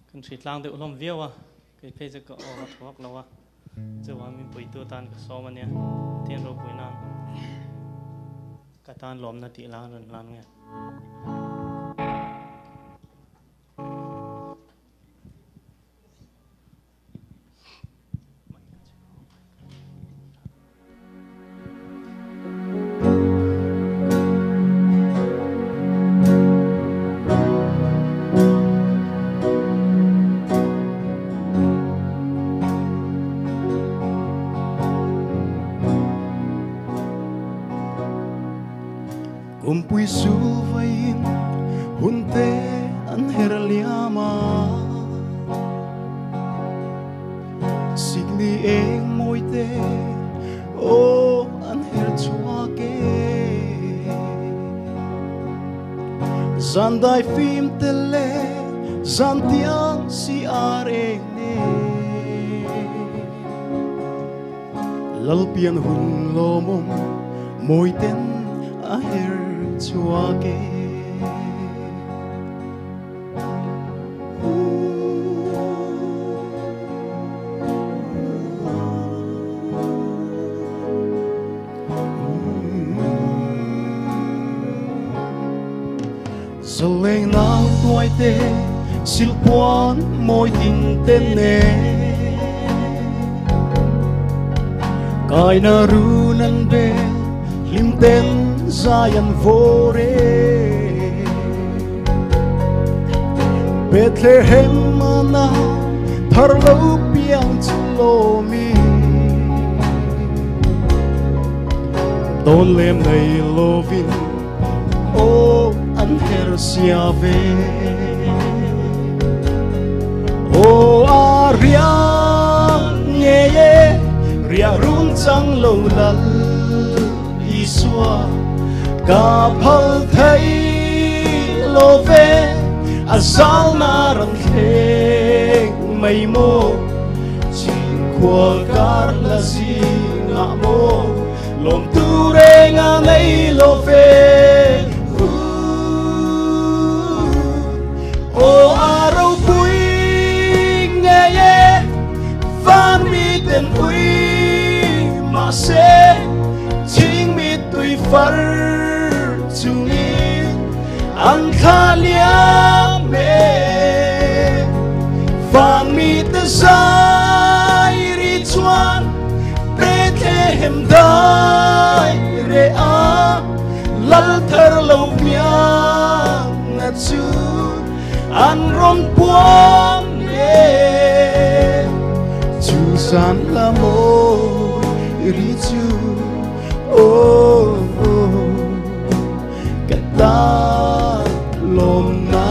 kan thrit lang de ulom viawa ke pheje ka o thok lawa chewa mi pui tu tan ka somania tien ro puina ka tan lom na ti lang ran lang nge Umpui suvain hunte an herliama signi eng moite o an her chuake zandai phim tele zantiang si areng ne lalpian hun lomom moiten a her chuake Zaleng nang tuai te silpuan moi tin ten ne kai na runan be lim ten Zion vore Bethlehem mana tharlo piang chlomi Don lem nei lovin o an her siave o aria ye ye ria run chang lo lal iswa ka phal thai lo ve azal na ran kheng mai mo chin khua kar la si nga mo lom tu re nga nei lo ve o aro pui nghe ye van mi ten pui ma se ching mi tui far an khalia me van mi te sai ri chuan Bethlehem dai re a lal thar lo mia na chu an ron puam ne chu san la mo ri chu oh kata lom na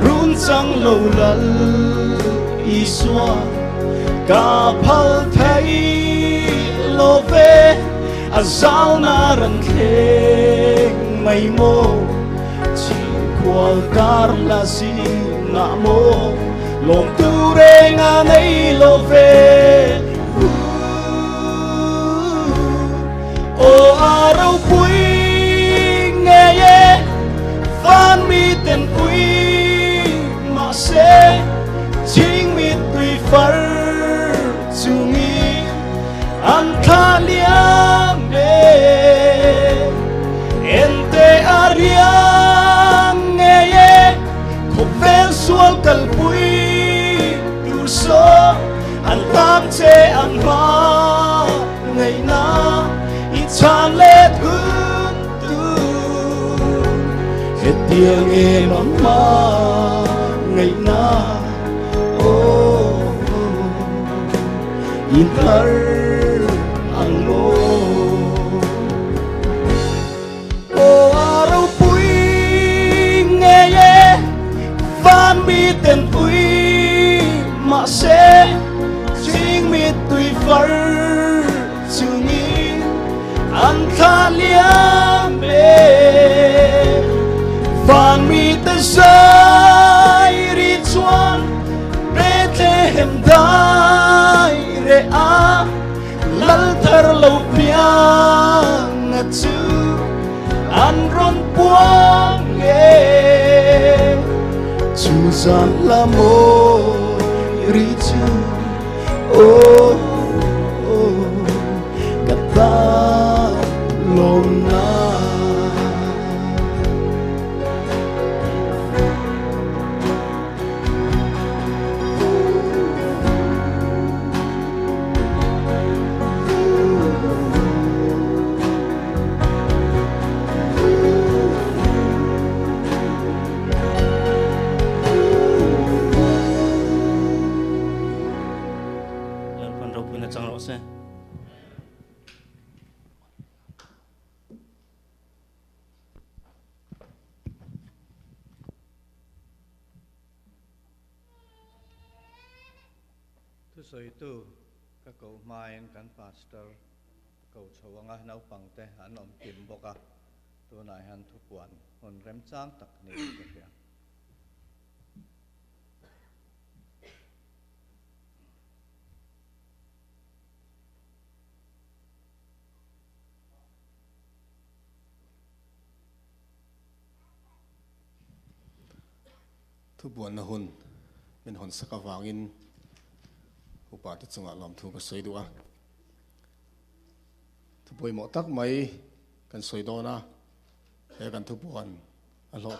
run chang lo lal iswa ka phal thai lo ve azal na ran kheng mai mo chi kwal kar la si nga mo lom tu re nga nei lo ve o aro pui nghe ye van mi ten pui se ching mi tui far chungi an khalia me ente aria nge ye khovel sual kal pui tur so an tam che an ma thiêng em ấm ma ngày na in thar ang lo araw pui nghe ye van mi tên pui mà sẽ chính mi tùy phật chừng in an kha liam bê van mi tên sai ri chuan bê thế hem dai re a lal thar lo piang a chu an ron puang e chu san la mo ri chu kata lo na soi tu ka ko main kan pastor ko chawanga nau pangte an om kim boka tu nai han thu puan hon rem chang tak ni ka ya thu buan na hun min hon saka wangin upa te chunga lam thu ka soi du a thu poi mo tak mai kan soi do na he kan thu buan a lo